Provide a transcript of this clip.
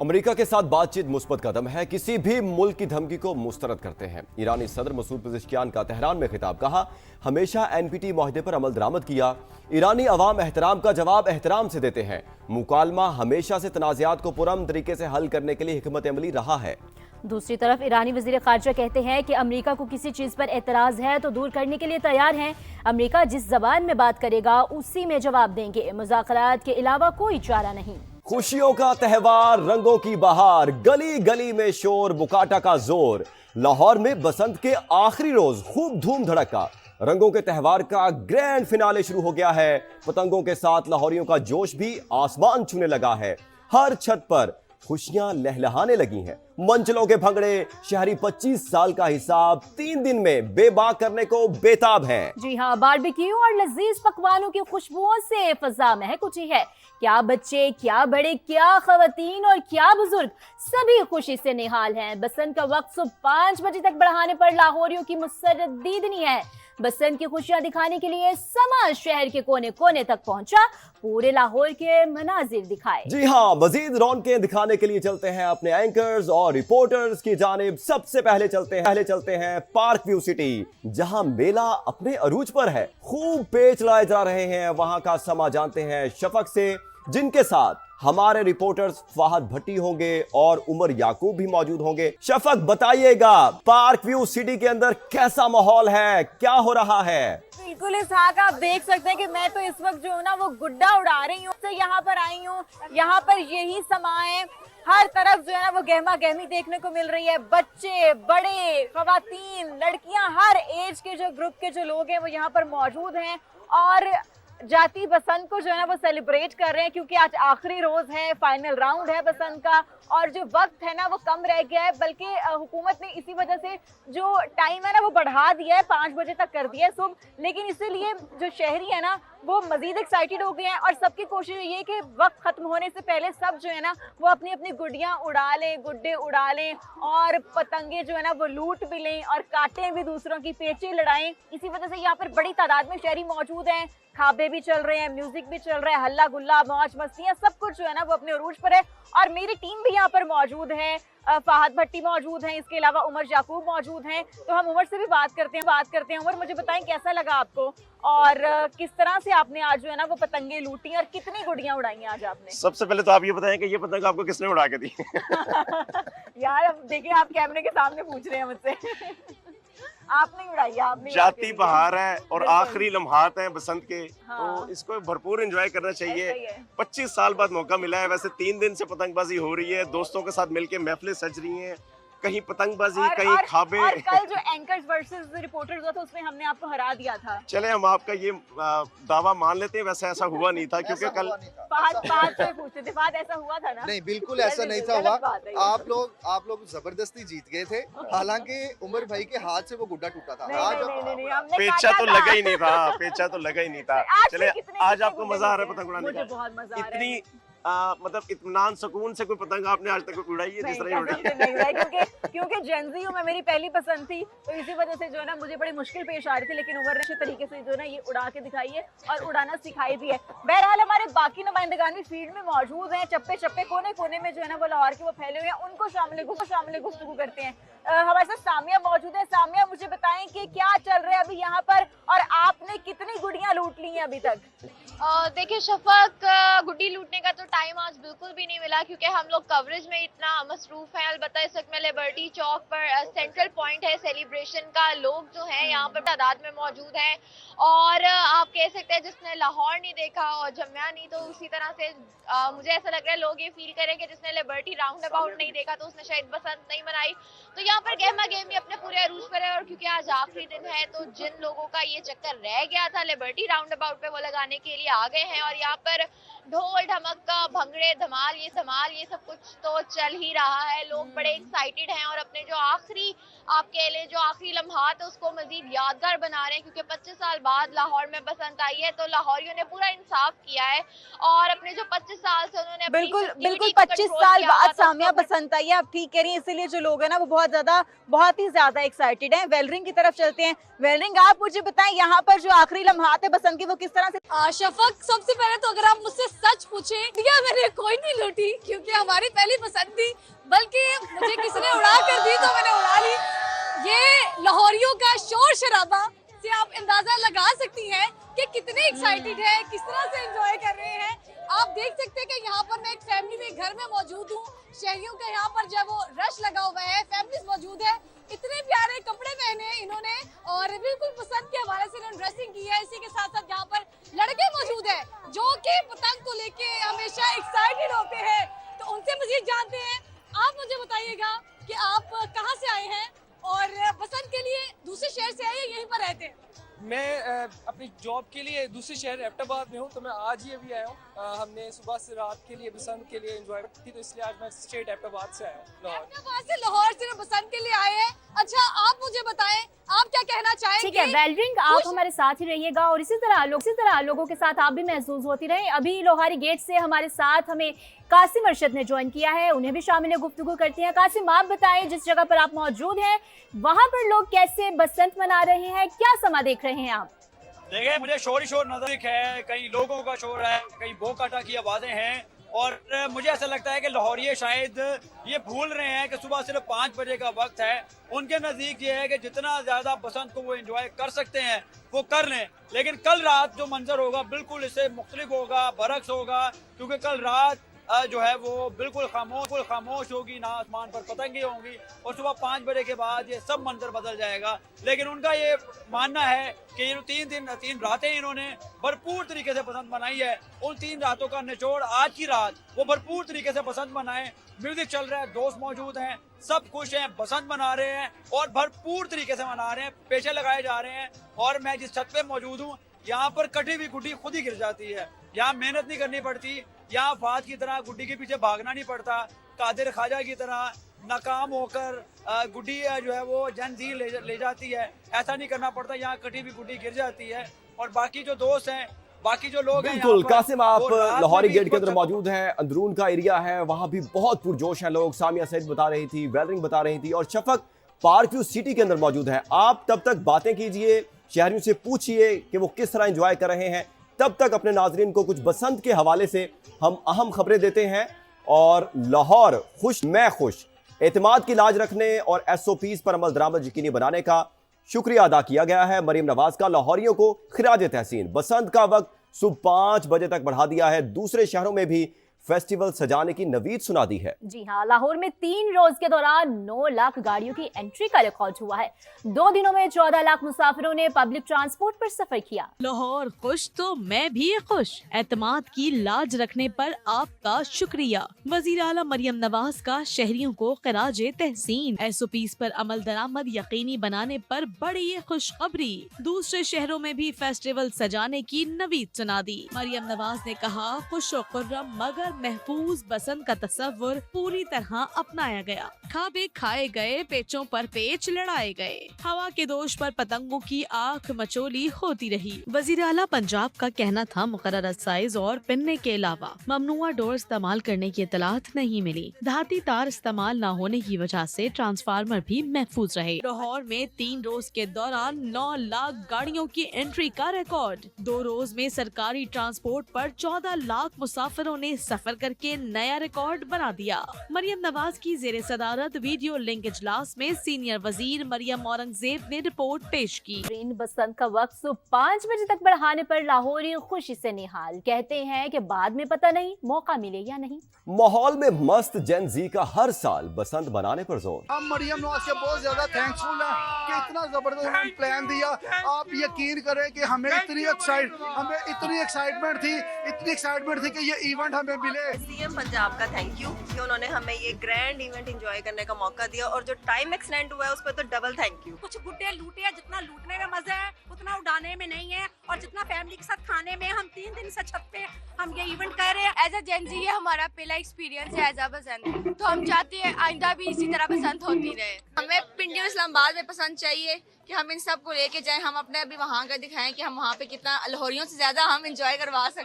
America के साथ बातचीत मुस्बत कदम है, किसी भी मुल्क की धमकी को मुस्तरद करते हैं। ईरानी सदर मसूद पेज़ेश्कियान का तेहरान में खिताब, कहा हमेशा एनपीटी मुआहदे पर अमल दरामद किया। ईरानी अवाम एहतराम का जवाब एहतराम से देते हैं। मुकालमा हमेशा से तनाज़ात को पुरअमन तरीके से हल करने के लिए हिकमत अमली रहा है। दूसरी तरफ ईरानी वज़ीर ख़ारजा कहते हैं कि अमेरिका को किसी चीज पर एतराज है तो दूर करने के लिए तैयार हैं। अमेरिका जिस जबान में बात करेगा उसी में जवाब देंगे। मुज़ाकरात के अलावा कोई चारा नहीं। खुशियों का त्योहार, रंगों की बहार, गली गली में शोर, बुकाटा का जोर। लाहौर में बसंत के आखिरी रोज खूब धूम धड़का। रंगों के त्योहार का ग्रैंड फिनाले शुरू हो गया है। पतंगों के साथ लाहौरियों का जोश भी आसमान छूने लगा है। हर छत पर खुशियां लहलहाने लगी हैं। मंचलों के भंगड़े शहरी 25 साल का हिसाब 3 दिन में बेबाक करने को बेताब हैं। जी हाँ, बारबेक्यू और लजीज पकवानों की खुशबुओं से फजा महक उठी है। क्या बच्चे, क्या बड़े, क्या खवातीन और क्या बुजुर्ग, सभी खुशी से निहाल हैं। बसंत का वक्त सुबह 5 बजे तक बढ़ाने पर लाहौरियों की मुसर्रत दीदनी है। बसंत की खुशियां दिखाने के लिए समाज शहर के कोने कोने तक पहुंचा, पूरे लाहौर के मनाजिर दिखाए। जी हाँ, मजीद रौनकें दिखाने के लिए चलते हैं अपने एंकर्स और रिपोर्टर्स की जानिब। सबसे पहले चलते हैं पार्क व्यू सिटी, जहां मेला अपने अरूज पर है। खूब पेच लाए जा रहे हैं। वहां का समा जानते हैं शफक से, जिनके साथ हमारे रिपोर्टर्स फहद भट्टी होंगे और उमर याकूब भी मौजूद होंगे। शफक, बताइएगा पार्क व्यू सिटी के अंदर कैसा माहौल है, क्या हो रहा है? बिल्कुल इसहाक, आप देख सकते हैं कि मैं तो इस वक्त जो है ना वो गुड्डा उड़ा रही हूँ। तो यहाँ पर आई हूँ, यहाँ पर यही समा है। हर तरफ जो है ना वो गहमा गहमी देखने को मिल रही है। बच्चे, बड़े, खवातीन, लड़कियां, हर एज के जो ग्रुप के जो लोग हैं वो यहाँ पर मौजूद हैं और जाती बसंत को जो है ना वो सेलिब्रेट कर रहे हैं, क्योंकि आज आखिरी रोज है, फाइनल राउंड है बसंत का और जो वक्त है ना वो कम रह गया है। बल्कि हुकूमत ने इसी वजह से जो टाइम है ना वो बढ़ा दिया है, 5 बजे तक कर दिया है सुबह। लेकिन इसीलिए जो शहरी है ना वो मजीद एक्साइटेड हो गए हैं और सबकी कोशिश ये है कि वक्त खत्म होने से पहले सब जो है ना वो अपनी अपनी गुड्डियां उड़ा लें, गुड्डे उड़ा लें और पतंगे जो है ना वो लूट भी लें और काटें भी दूसरों की, पेचे लड़ाएं। इसी वजह से यहाँ पर बड़ी तादाद में शहरी मौजूद हैं। खाबे भी चल रहे हैं, म्यूजिक भी चल रहा है, हल्ला गुल्ला, मौज मस्तियां, सब कुछ जो है ना वो अपने अरूज पर है। और मेरी टीम भी यहाँ पर मौजूद है। फहद भट्टी मौजूद हैं, इसके अलावा उमर याकूब मौजूद हैं। तो हम उमर से भी बात करते हैं। उमर, मुझे बताएं कैसा लगा आपको और किस तरह से आपने आज जो है ना वो पतंगे लूटी और कितनी गुड़ियां उड़ाई आज आपने? सबसे पहले तो आप ये बताएं कि ये पतंग आपको किसने उड़ा के दी? यार अब देखिए, आप कैमरे के सामने पूछ रहे हैं मुझसे। आपने उड़ाई, आपने। जाती बहार है और आखिरी लम्हात हैं बसंत के। हाँ। तो इसको भरपूर एंजॉय करना चाहिए। 25 साल बाद मौका मिला है। वैसे 3 दिन से पतंगबाजी हो रही है, दोस्तों के साथ मिलके महफिलें सज रही हैं, कहीं पतंगबाजी, कहीं खाबे। और कल जो एंकर्स वर्सेस रिपोर्टर्स हुआ था उसमें हमने आपको हरा दिया था। चले हम आपका ये दावा मान लेते हैं, वैसे ऐसा हुआ नहीं था क्योंकि कल फहद से पूछते थे, फहद ऐसा हुआ था ना? नहीं, बिल्कुल ऐसा नहीं था हुआ। आप लोग जबरदस्ती जीत गए थे, हालांकि उमर भाई के हाथ से वो गुड्डा टूटा था। पेचा तो लगा ही नहीं था। चले, आज आपको मजा आ रहा है पतंग उड़ाने का? बहुत मजा आ रहा है। इतनी मतलब इत्मीनान सुकून से कोई पतंग आपने आज तक उड़ाई है जिस तरह उड़ाई? क्योंकि जेनजी हूँ मैं, मेरी पहली पसंद थी, तो इसी वजह से जो है ना मुझे बड़ी मुश्किल पेश आ रही थी। लेकिन उमर ने अच्छे तरीके से जो है ना ये उड़ा के दिखाई है और उड़ाना सिखाई भी है। बहरहाल हमारे बाकी नुमाइंदगान भी फील्ड में मौजूद हैं। चप्पे चप्पे, कोने कोने में जो है ना वो लाहौर के वो फैले हुए हैं, उनको शामिल गुफ्तगू करते हैं। हमारे साथ सामिया मौजूद है। सामिया, मुझे बताएं कि क्या चल रहा है अभी यहाँ पर और आपने कितनी गुड़ियां लूट ली हैं अभी तक? देखिए शफक, गुड्डी लूटने का तो टाइम आज बिल्कुल भी नहीं मिला क्योंकि हम लोग कवरेज में इतना मसरूफ हैं। अलबत्ता इस वक्त में लिबर्टी चौक पर सेंट्रल पॉइंट है सेलिब्रेशन का, लोग जो हैं यहाँ पर तादाद में मौजूद हैं और आप कह सकते हैं जिसने लाहौर नहीं देखा और जम्या नहीं, तो उसी तरह से मुझे ऐसा लग रहा है लोग ये फील करें कि जिसने लिबर्टी राउंड अबाउट नहीं देखा तो उसने शायद बसंत नहीं मनाई। तो यहाँ पर गहमा गहमी अपने पूरे अरूज पर है और क्योंकि आज आखिरी दिन है तो जिन लोगों का ये चक्कर रह गया था लिबर्टी राउंड अबाउट पे वो लगाने के लिए आ गए हैं और यहाँ पर ढोल ढमक्का, भंगड़े, धमाल ये सब कुछ तो चल ही रहा है। लोग बड़े एक्साइटेड हैं और अपने जो आखिरी आप कह लें जो आखिरी लम्हात है उसको मजीद यादगार बना रहे हैं क्योंकि 25 साल बाद लाहौर में बसंत आई है तो लाहौरियों ने पूरा इंसाफ किया है और अपने जो 25 साल से उन्होंने बिल्कुल 25 साल बाद सामिया बसंत आई है। आप ठीक कह रही हैं, इसीलिए जो लोग हैं ना वो बहुत ही ज्यादा एक्साइटेड हैं। वेलरिंग की तरफ चलते हैं। वेलरिंग, आप मुझे बताएं यहाँ पर जो आखिरी लम्हात है बसंत की वो किस तरह से? शफक, सबसे पहले तो अगर आप मुझसे सच पूछें, खुशियाँ मैंने कोई नहीं लूटी क्योंकि हमारी पहली पसंद थी, बल्कि मुझे किसी ने उड़ा कर दी तो मैंने उड़ा ली। ये लाहौरियों का शोर शराबा से आप अंदाजा लगा सकती हैं कि कितने एक्साइटेड है, किस तरह से एंजॉय कर रहे हैं। आप देख सकते हैं कि यहाँ पर मैं एक फैमिली में घर में मौजूद हूँ। शहरियों के यहाँ पर जब वो रश लगा हुआ है, फैमिलीज मौजूद है, इतने प्यारे कपड़े पहने हैं इन्होंने और बिल्कुल पसंद के हवाले से इन्होंने ड्रेसिंग की है। इसी के साथ साथ यहाँ पर लड़के मौजूद हैं जो कि पतंग को लेके हमेशा एक्साइटेड होते हैं, तो उनसे मज़ीद जानते हैं। आप मुझे बताइएगा कि आप कहाँ से आए हैं और पसंद के लिए दूसरे शहर से आए या यहीं पर रहते हैं? मैं अपनी जॉब के लिए दूसरे शहर एबटाबाद में हूँ, तो मैं आज ही अभी आया हूँ। हमने सुबह से रात के लिए बसंत के लिए एंजॉय की, तो इसलिए आज मैं स्ट्रेट एबटाबाद से आया हूँ। एबटाबाद से लाहौर से बसंत के लिए आए हैं। अच्छा, आप मुझे बताएं आप क्या कहना चाहेंगे? ठीक है वेलरिंग, आप हमारे साथ ही रहिएगा और इसी तरह लोगों के साथ आप भी महसूस होती रहे। अभी लोहारी गेट से हमारे साथ हमें कासिम अरशद ने ज्वाइन किया है, उन्हें भी शामिल गुफ्तगू करते हैं। कासिम, आप बताएं जिस जगह पर आप मौजूद हैं वहाँ पर लोग कैसे बसंत मना रहे हैं, क्या समा देख रहे हैं आप? देखिए, मुझे शोर ही शोर नजर है, कई लोगों का शोर है, कई बोकाटा की आवाजें हैं और मुझे ऐसा लगता है कि लाहौरिये शायद ये भूल रहे हैं कि सुबह सिर्फ 5 बजे का वक्त है। उनके नज़दीक ये है कि जितना ज़्यादा बसंत को वो एंजॉय कर सकते हैं वो कर लें, लेकिन कल रात जो मंजर होगा बिल्कुल इससे मुख्तलिफ होगा, बरक्स होगा, क्योंकि कल रात जो है वो बिल्कुल खामोश होगी, ना आसमान पर पतंगे होंगी और सुबह 5 बजे के बाद ये सब मंजर बदल जाएगा। लेकिन उनका ये मानना है कि ये 3 रातें इन्होंने भरपूर तरीके से पसंद मनाई है, उन 3 रातों का निचोड़ आज की रात वो भरपूर तरीके से पसंद मनाएं। म्यूजिक चल रहा है, दोस्त मौजूद हैं, सब खुश हैं, पसंद मना रहे हैं और भरपूर तरीके से मना रहे हैं, पेशे लगाए जा रहे हैं। और मैं जिस छत पे मौजूद हूँ यहाँ पर कटी हुई गुड्डी खुद ही गिर जाती है, यहाँ मेहनत नहीं करनी पड़ती, यहाँ फात की तरह गुड्डी के पीछे भागना नहीं पड़ता, कादिर ख्वाजा की तरह नाकाम होकर गुड्डी जो है वो जंजीर ले जाती है, ऐसा नहीं करना पड़ता, यहाँ कटी हुई गुड्डी गिर जाती है। और बाकी जो दोस्त हैं, बाकी जो लोग हैं, बिल्कुल कासिम, आप लाहौरी गेट के अंदर मौजूद हैं, अंदरून का एरिया है, वहां भी बहुत पुरजोश है लोग। सामिया सैयद बता रही थी, वेलरिंग बता रही थी और शफक पार्क व्यू सिटी के अंदर मौजूद है। आप तब तक बातें कीजिए, शहरियों से पूछिए कि वो किस तरह एंजॉय कर रहे हैं, तब तक अपने नाजरीन को कुछ बसंत के हवाले से हम अहम खबरें देते हैं। और लाहौर खुश मैं खुश, एतमाद की लाज रखने और SOPs पर अमल दरामद यकीनी बनाने का शुक्रिया अदा किया गया है। मरीम नवाज का लाहौरियों को खिराज तहसीन। बसंत का वक्त सुबह 5 बजे तक बढ़ा दिया है। दूसरे शहरों में भी फेस्टिवल सजाने की नवीद सुना दी है। जी हाँ, लाहौर में 3 रोज के दौरान 9 लाख गाड़ियों की एंट्री का रिकॉर्ड हुआ है। 2 दिनों में 14 लाख मुसाफिरों ने पब्लिक ट्रांसपोर्ट पर सफर किया। लाहौर खुश तो मैं भी खुश, एतमाद की लाज रखने पर आपका शुक्रिया। वजीर आला मरियम नवाज का शहरियों को खिराज तहसीन। SOPs पर अमल दरामद यकीनी बनाने पर बड़ी खुशखबरी। दूसरे शहरों में भी फेस्टिवल सजाने की नवीद सुना दी। मरियम नवाज ने कहा, खुश और खुर्रम मगर महफूज बसंत का तस्वुर पूरी तरह अपनाया गया। खाबे खाए गए, पेचों पर पेच लड़ाए गए, हवा के दोष पर पतंगों की आंख मचोली होती रही। वजीर आला पंजाब का कहना था, मुकर्रर साइज और पिन्ने के अलावा ममनुआ डोर इस्तेमाल करने की इतलात नहीं मिली। धाती तार इस्तेमाल न होने की वजह से ट्रांसफार्मर भी महफूज रहे। लाहौर में 3 रोज के दौरान 9 लाख गाड़ियों की एंट्री का रिकॉर्ड। 2 रोज में सरकारी ट्रांसपोर्ट पर 14 लाख मुसाफिरों ने सफर करके नया रिकॉर्ड बना दिया। मरियम नवाज की जेर सदारत वीडियो लिंक इजलास में सीनियर वजीर मरियम औरंगजेब ने रिपोर्ट पेश की। ट्रेन बसंत का वक्त सुबह 5 बजे तक बढ़ाने पर लाहौरी खुशी से निहाल, कहते हैं कि बाद में पता नहीं मौका मिले या नहीं। माहौल में मस्त जेन जी का हर साल बसंत बनाने पर जोर। हम मरियम नवाज के बहुत ज्यादा थैंकफुल हैं कि इतना जबरदस्त उन्होंने प्लान दिया। आप यकीन करें कि हमें इतनी एक्साइटमेंट थी कि ये इवेंट हमें मिले। CM पंजाब का थैंक यू कि उन्होंने हमें ये ग्रैंड इवेंट एंजॉय करने का मौका दिया और जो टाइम एक्सटेंड हुआ है उस पर तो डबल थैंक यू। कुछ गुड्डे लूटे हैं, जितना लूटने में मजा है उतना उड़ाने में नहीं है, और जितना फैमिली के साथ खाने में। हम 3 दिन से छत पे हम ये इवेंट कर रहे हैं। एज अ जेन जी ये हमारा पहला एक्सपीरियंस है एज अ बसंत, तो हम चाहते हैं आइंदा भी इसी तरह बसंत होती रहे। हमें पिंडी इस्लामाबाद में पसंद चाहिए कि हम इन सब को लेके जाएं, हम अपने अभी वहाँ का दिखाएं कि हम वहाँ पे कितना लाहौरियों से ज्यादा हम इंजॉय करवा सकते हैं।